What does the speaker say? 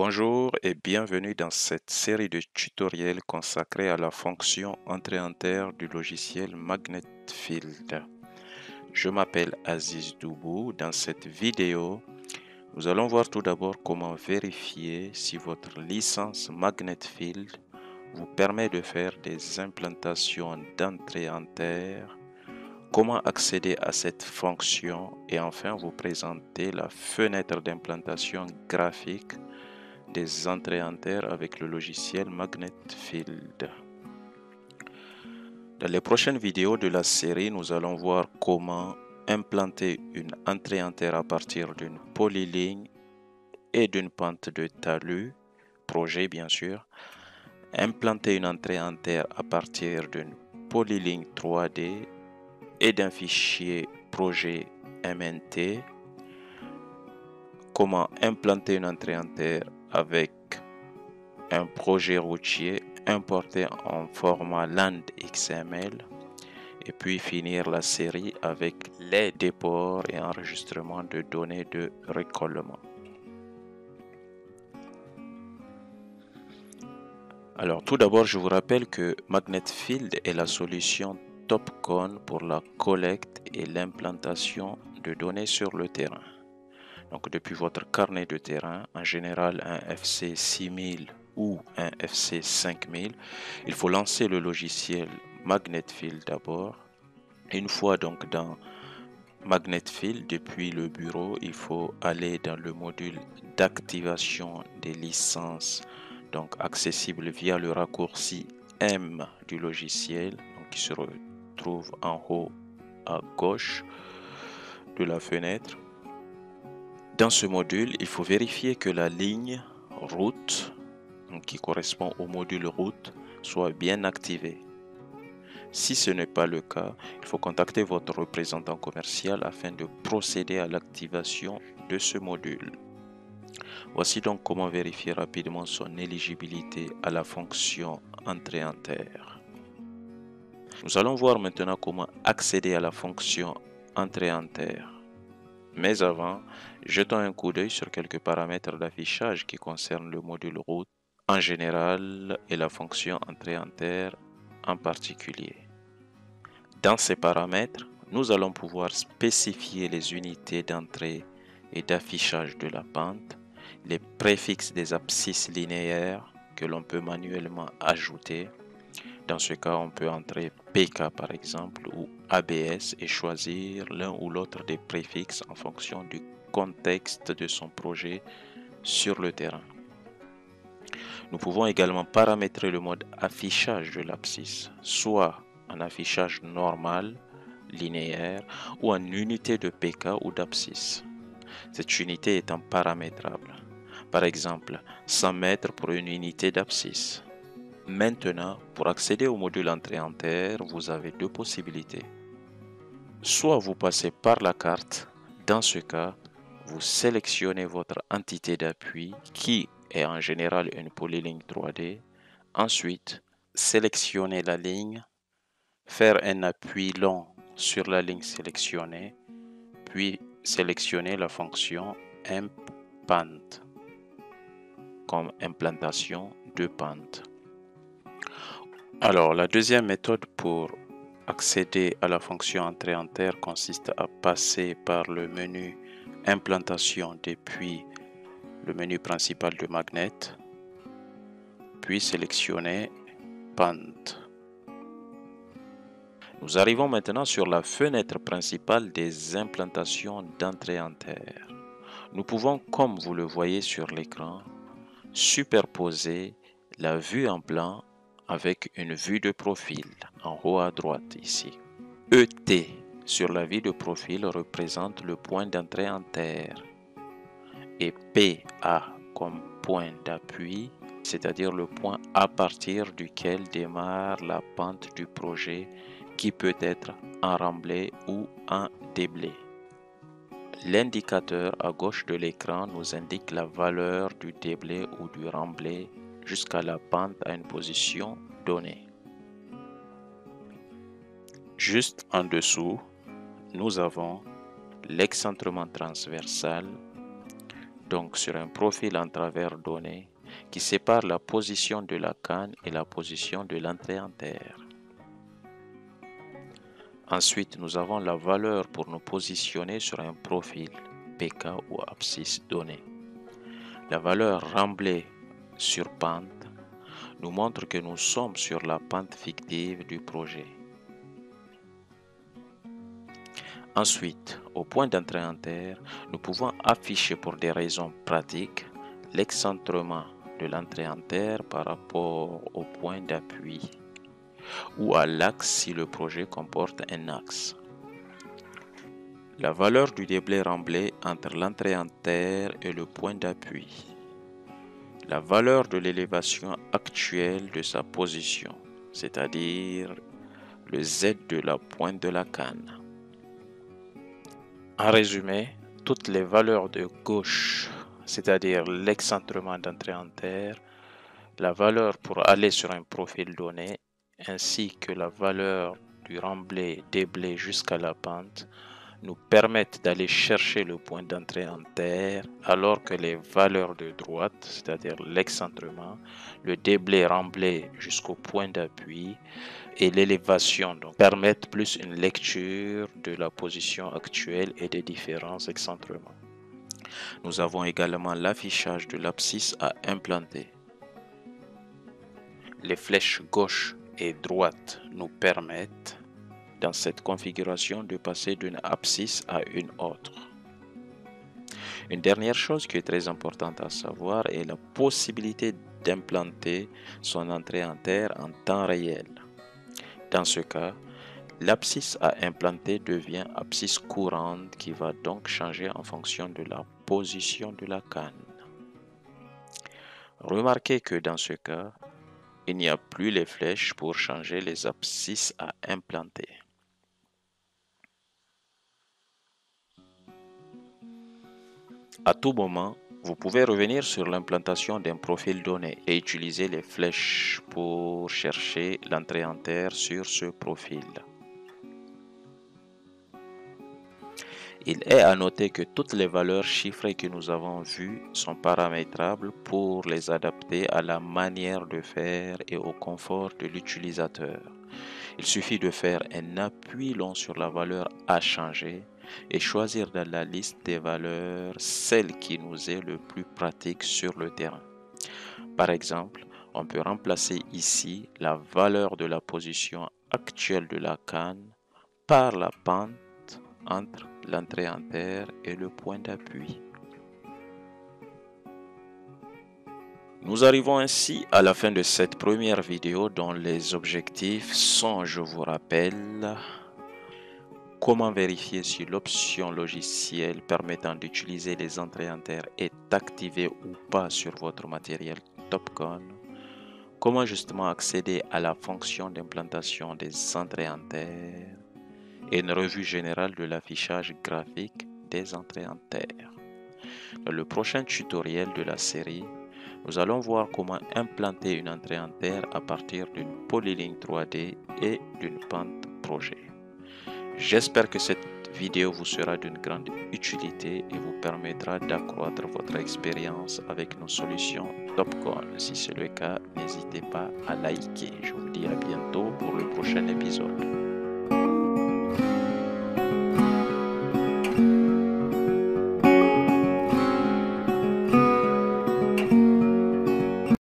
Bonjour et bienvenue dans cette série de tutoriels consacrée à la fonction entrée-inter du logiciel MagnetField. Je m'appelle Aziz Doubou. Dans cette vidéo, nous allons voir tout d'abord comment vérifier si votre licence MagnetField vous permet de faire des implantations d'entrée-inter, comment accéder à cette fonction et enfin vous présenter la fenêtre d'implantation graphique des entrées inter avec le logiciel MagnetField. Dans les prochaines vidéos de la série, nous allons voir comment implanter une entrée inter à partir d'une polyligne et d'une pente de talus, projet bien sûr, implanter une entrée inter à partir d'une polyligne 3D et d'un fichier projet MNT, comment implanter une entrée inter avec un projet routier importé en format land XML et puis finir la série avec les déports et enregistrements de données de récollement. Alors tout d'abord, je vous rappelle que MagnetField est la solution TopCon pour la collecte et l'implantation de données sur le terrain. Donc depuis votre carnet de terrain, en général un FC 6000 ou un FC 5000, il faut lancer le logiciel MagnetField d'abord. Une fois donc dans MagnetField, depuis le bureau, il faut aller dans le module d'activation des licences, donc accessible via le raccourci M du logiciel, donc qui se retrouve en haut à gauche de la fenêtre. Dans ce module, il faut vérifier que la ligne route, qui correspond au module route, soit bien activée. Si ce n'est pas le cas, il faut contacter votre représentant commercial afin de procéder à l'activation de ce module. Voici donc comment vérifier rapidement son éligibilité à la fonction entrée inter. Nous allons voir maintenant comment accéder à la fonction entrée inter. Mais avant, jetons un coup d'œil sur quelques paramètres d'affichage qui concernent le module route en général et la fonction entrée inter en particulier. Dans ces paramètres, nous allons pouvoir spécifier les unités d'entrée et d'affichage de la pente, les préfixes des abscisses linéaires que l'on peut manuellement ajouter. Dans ce cas, on peut entrer PK par exemple ou ABS et choisir l'un ou l'autre des préfixes en fonction du contexte de son projet sur le terrain. Nous pouvons également paramétrer le mode affichage de l'abscisse, soit en affichage normal, linéaire ou en unité de PK ou d'abscisse. Cette unité étant paramétrable. Par exemple, 100 mètres pour une unité d'abscisse. Maintenant, pour accéder au module entrée inter, vous avez deux possibilités. Soit vous passez par la carte, dans ce cas, vous sélectionnez votre entité d'appui qui est en général une polyligne 3D. Ensuite, sélectionnez la ligne, faire un appui long sur la ligne sélectionnée, puis sélectionnez la fonction ImpPant comme implantation de pente. Alors, la deuxième méthode pour accéder à la fonction entrée inter consiste à passer par le menu implantation depuis le menu principal de Magnet, puis sélectionner pente. Nous arrivons maintenant sur la fenêtre principale des implantations d'entrée inter. Nous pouvons, comme vous le voyez sur l'écran, superposer la vue en plan avec une vue de profil en haut à droite ici. ET sur la vue de profil représente le point d'entrée inter et PA comme point d'appui, c'est-à-dire le point à partir duquel démarre la pente du projet qui peut être en remblai ou en déblai. L'indicateur à gauche de l'écran nous indique la valeur du déblai ou du remblai jusqu'à la pente à une position donnée. Juste en dessous, nous avons l'excentrement transversal, donc sur un profil en travers donné qui sépare la position de la canne et la position de l'entrée en terre. Ensuite, nous avons la valeur pour nous positionner sur un profil PK ou abscisse donné. La valeur remblée sur pente nous montre que nous sommes sur la pente fictive du projet. Ensuite, au point d'entrée en terre, nous pouvons afficher pour des raisons pratiques l'excentrement de l'entrée en terre par rapport au point d'appui ou à l'axe si le projet comporte un axe. La valeur du déblai remblai entre l'entrée en terre et le point d'appui. La valeur de l'élévation actuelle de sa position, c'est-à-dire le Z de la pointe de la canne. En résumé, toutes les valeurs de gauche, c'est-à-dire l'excentrement d'entrée en terre, la valeur pour aller sur un profil donné, ainsi que la valeur du remblai déblai jusqu'à la pente, nous permettent d'aller chercher le point d'entrée en terre, alors que les valeurs de droite, c'est-à-dire l'excentrement, le déblai remblai jusqu'au point d'appui et l'élévation permettent plus une lecture de la position actuelle et des différents excentrements. Nous avons également l'affichage de l'abscisse à implanter. Les flèches gauche et droite nous permettent, dans cette configuration, de passer d'une abscisse à une autre. Une dernière chose qui est très importante à savoir est la possibilité d'implanter son entrée en terre en temps réel. Dans ce cas, l'abscisse à implanter devient abscisse courante qui va donc changer en fonction de la position de la canne. Remarquez que dans ce cas, il n'y a plus les flèches pour changer les abscisses à implanter. À tout moment, vous pouvez revenir sur l'implantation d'un profil donné et utiliser les flèches pour chercher l'entrée en terre sur ce profil. Il est à noter que toutes les valeurs chiffrées que nous avons vues sont paramétrables pour les adapter à la manière de faire et au confort de l'utilisateur. Il suffit de faire un appui long sur la valeur à changer et choisir dans la liste des valeurs celle qui nous est le plus pratique sur le terrain. Par exemple, on peut remplacer ici la valeur de la position actuelle de la canne par la pente entre l'entrée en terre et le point d'appui. Nous arrivons ainsi à la fin de cette première vidéo dont les objectifs sont, je vous rappelle, comment vérifier si l'option logicielle permettant d'utiliser les entrées en terre est activée ou pas sur votre matériel Topcon, comment justement accéder à la fonction d'implantation des entrées en terre et une revue générale de l'affichage graphique des entrées en terre. Dans le prochain tutoriel de la série, nous allons voir comment implanter une entrée en terre à partir d'une polyligne 3D et d'une pente projet. J'espère que cette vidéo vous sera d'une grande utilité et vous permettra d'accroître votre expérience avec nos solutions Topcon. Si c'est le cas, n'hésitez pas à liker. Je vous dis à bientôt pour le prochain épisode.